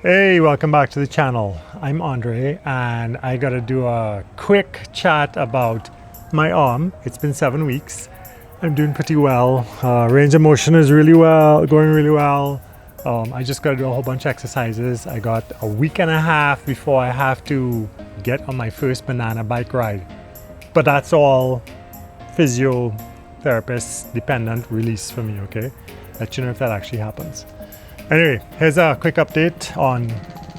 Hey, welcome back to the channel. I'm Andre and I gotta do a quick chat about my arm. It's been 7 weeks. I'm doing pretty well. Range of motion is going really well. I just gotta do a whole bunch of exercises. I got a week and a half before I have to get on my first banana bike ride. But that's all physiotherapist dependent release for me, okay? Let you know if that actually happens. Anyway, here's a quick update on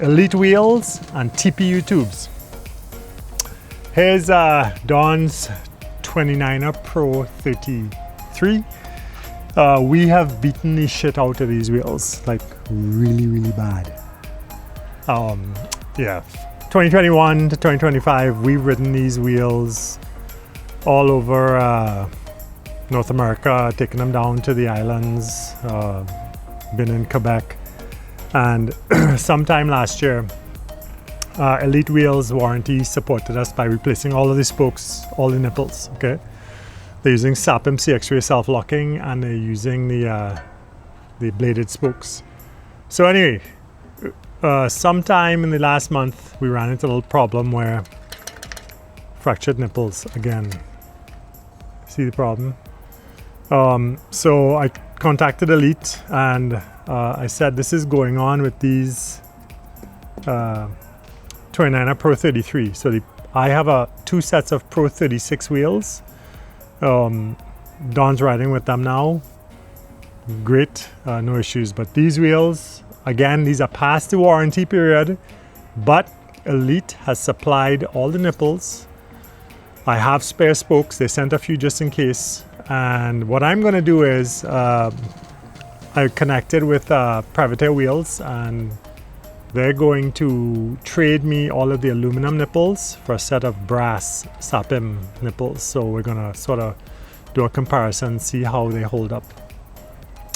Elite wheels and TPU tubes. Here's Dawn's 29er Pro 33. We have beaten the shit out of these wheels, like really bad. Yeah, 2021 to 2025, we've ridden these wheels all over North America, taking them down to the islands. Been in Quebec, and sometime last year Elite Wheels warranty supported us by replacing all of the spokes, all the nipples. Okay, they're using SAPM CX-ray self-locking and they're using the bladed spokes. So anyway, sometime in the last month we ran into a little problem where fractured nipples again. See the problem? So I contacted Elite and I said this is going on with these 29er Pro 33. So I have two sets of Pro 36 wheels. Dawn's riding with them now. Great, no issues. But these wheels, again, these are past the warranty period, but Elite has supplied all the nipples. I have spare spokes. They sent a few just in case. And what I'm going to do is I connected with Privateer Wheels and they're going to trade me all of the aluminum nipples for a set of brass SAPM nipples. So we're going to sort of do a comparison, see how they hold up.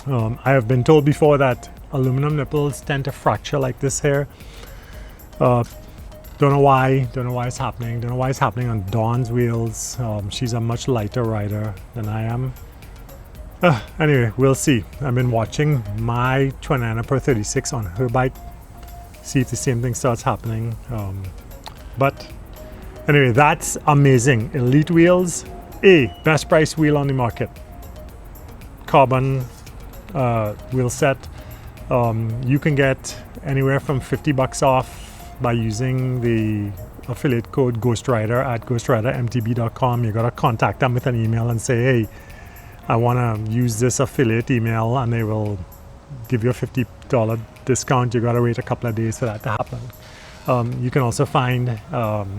I have been told before that aluminum nipples tend to fracture like this here. Don't know why it's happening. Don't know why it's happening on Dawn's wheels. She's a much lighter rider than I am. Anyway, we'll see. I've been watching my 29er Pro 36 on her bike. See if the same thing starts happening. But anyway, that's amazing. Elite wheels, best price wheel on the market. Carbon wheel set. You can get anywhere from $50 off by using the affiliate code GhostRider at ghostridermtb.com. You gotta contact them with an email and say, hey, I want to use this affiliate email, and they will give you a $50 discount. You gotta wait a couple of days for that to happen. You can also find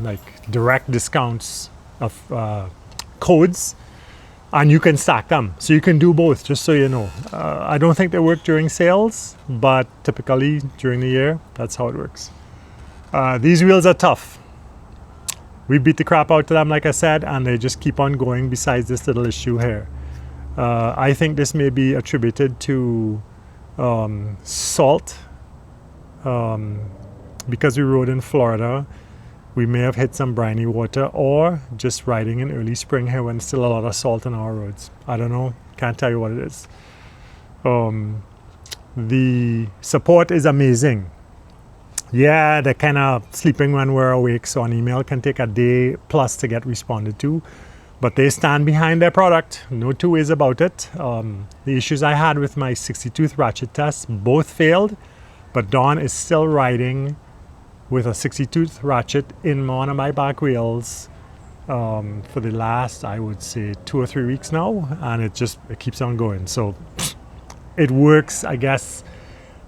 like direct discounts of codes, and you can stack them. So you can do both, just so you know. I don't think they work during sales, but typically during the year, that's how it works. These wheels are tough. We beat the crap out of them, like I said, and they just keep on going besides this little issue here. I think this may be attributed to salt. Because we rode in Florida, we may have hit some briny water, or just riding in early spring here when still a lot of salt on our roads. I don't know. Can't tell you what it is. The support is amazing. Yeah, they're kind of sleeping when we're awake, so an email can take a day plus to get responded to. But they stand behind their product, no two ways about it. The issues I had with my 60-tooth ratchet tests both failed, but Dawn is still riding with a 60-tooth ratchet in one of my back wheels for the last, I would say, 2 or 3 weeks now, and it keeps on going. So it works, I guess.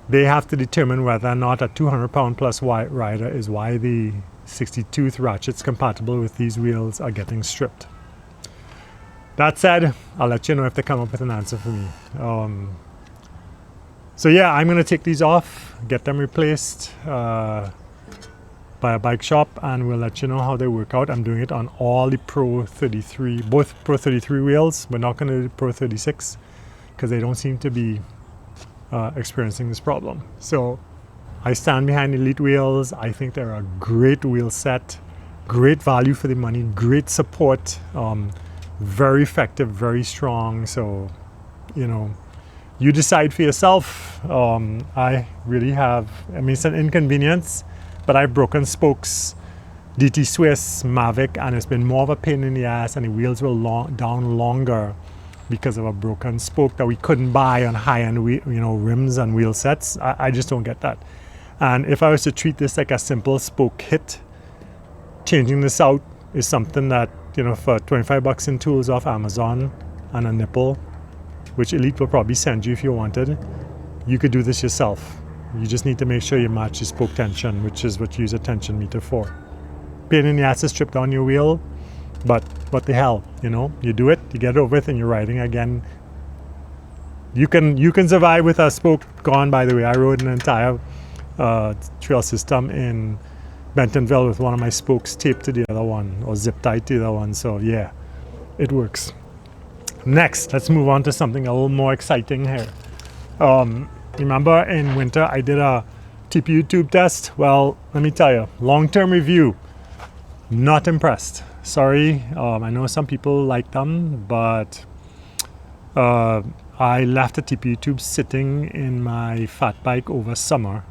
They have to determine whether or not a 200-pound plus rider is why the 60-tooth ratchets compatible with these wheels are getting stripped. That said, I'll let you know if they come up with an answer for me. So yeah, I'm going to take these off, get them replaced by a bike shop, and we'll let you know how they work out. I'm doing it on all the Pro 33, both Pro 33 wheels. We're not going to do the Pro 36 because they don't seem to be experiencing this problem. So I stand behind Elite wheels. I think they're a great wheel set, great value for the money, great support, very effective, very strong. So, you know, You decide for yourself. I really have, I mean, it's an inconvenience, but I've broken spokes, DT Swiss, Mavic, and it's been more of a pain in the ass, and the wheels were down longer because of a broken spoke that we couldn't buy on high-end rims and wheel sets. I just don't get that. And if I was to treat this like a simple spoke hit, changing this out is something that, for $25 in tools off Amazon and a nipple, which Elite will probably send you if you wanted, you could do this yourself. You just need to make sure you match your spoke tension, which is what you use a tension meter for. Pain in the ass to strip down your wheel, but what the hell, you do it, you get it over with, and you're riding again. You can survive with a spoke gone. By the way, I rode an entire trail system in Bentonville with one of my spokes taped to the other one, or zip tied to the other one. So yeah, it works. Next, let's move on to something a little more exciting here. Remember in winter I did a TPU tube test? Well, let me tell you, long-term review, not impressed. Sorry, I know some people like them, but I left the TPU tube sitting in my fat bike over summer,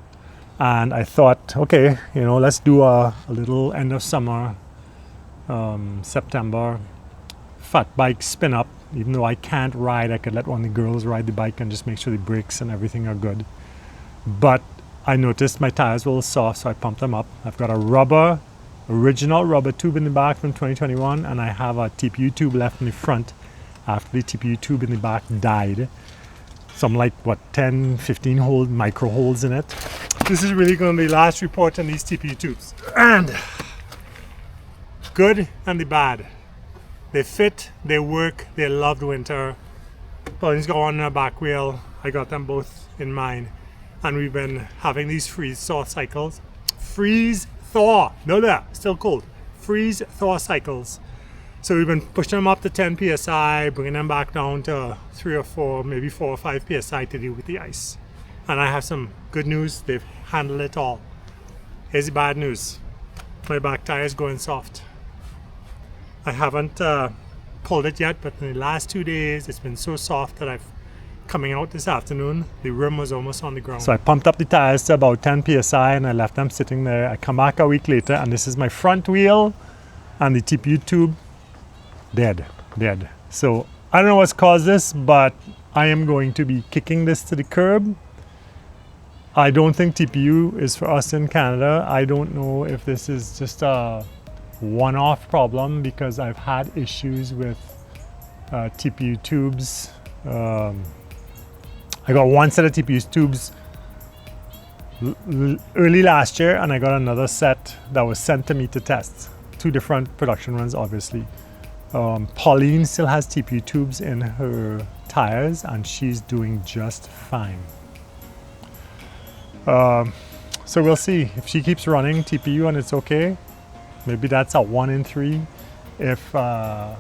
and I thought, okay, let's do a little end of summer, September fat bike spin up. Even though I can't ride, I could let one of the girls ride the bike and just make sure the brakes and everything are good. But I noticed my tires were a little soft, so I pumped them up. I've got a original rubber tube in the back from 2021, and I have a TPU tube left in the front after the TPU tube in the back died. Some 10, 15 micro holes in it. This is really going to be the last report on these TPU tubes. And good and the bad. They fit, they work, they loved winter. Pauline's got one in her back wheel. I got them both in mine. And we've been having these freeze-thaw cycles. Freeze-thaw! No, still cold. Freeze-thaw cycles. So we've been pushing them up to 10 psi, bringing them back down to 3 or 4, maybe 4 or 5 psi to deal with the ice. And I have some good news. They've handled it all. Here's the bad news. My back tire is going soft. I haven't pulled it yet, but in the last 2 days it's been so soft that coming out this afternoon, the rim was almost on the ground. So I pumped up the tires to about 10 psi and I left them sitting there. I come back a week later and this is my front wheel and the TPU tube dead. So I don't know what's caused this, but I am going to be kicking this to the curb. I don't think TPU is for us in Canada. I don't know if this is just a one-off problem, because I've had issues with TPU tubes. I got one set of TPU tubes early last year, and I got another set that was sent to me to test. 2 different production runs, obviously. Pauline still has TPU tubes in her tires, and she's doing just fine. So we'll see if she keeps running TPU and it's okay. Maybe that's a 1 in 3. If I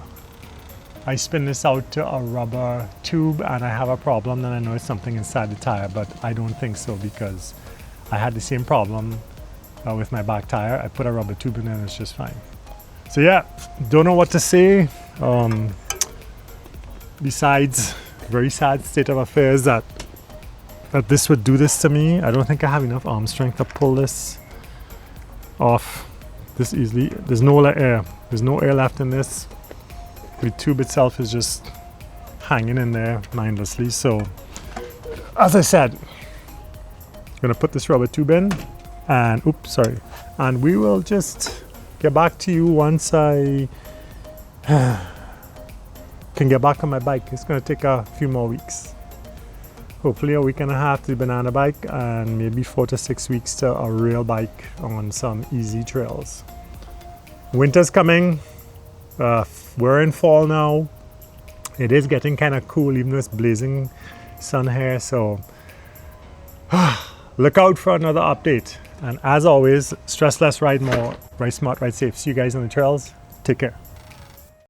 spin this out to a rubber tube and I have a problem, then I know it's something inside the tire, but I don't think so, because I had the same problem with my back tire. I put a rubber tube in there and it's just fine. So yeah, don't know what to say. Besides, very sad state of affairs that this would do this to me. I don't think I have enough arm strength to pull this off this easily. There's no air. There's no air left in this. The tube itself is just hanging in there mindlessly. So, as I said, I'm gonna put this rubber tube in, and and we will just get back to you once I can get back on my bike. It's gonna take a few more weeks. Hopefully a week and a half to the banana bike, and maybe 4 to 6 weeks to a real bike on some easy trails. Winter's coming. We're in fall now. It is getting kind of cool, even though it's blazing sun here. So look out for another update. And as always, stress less, ride more, ride smart, ride safe. See you guys on the trails. Take care.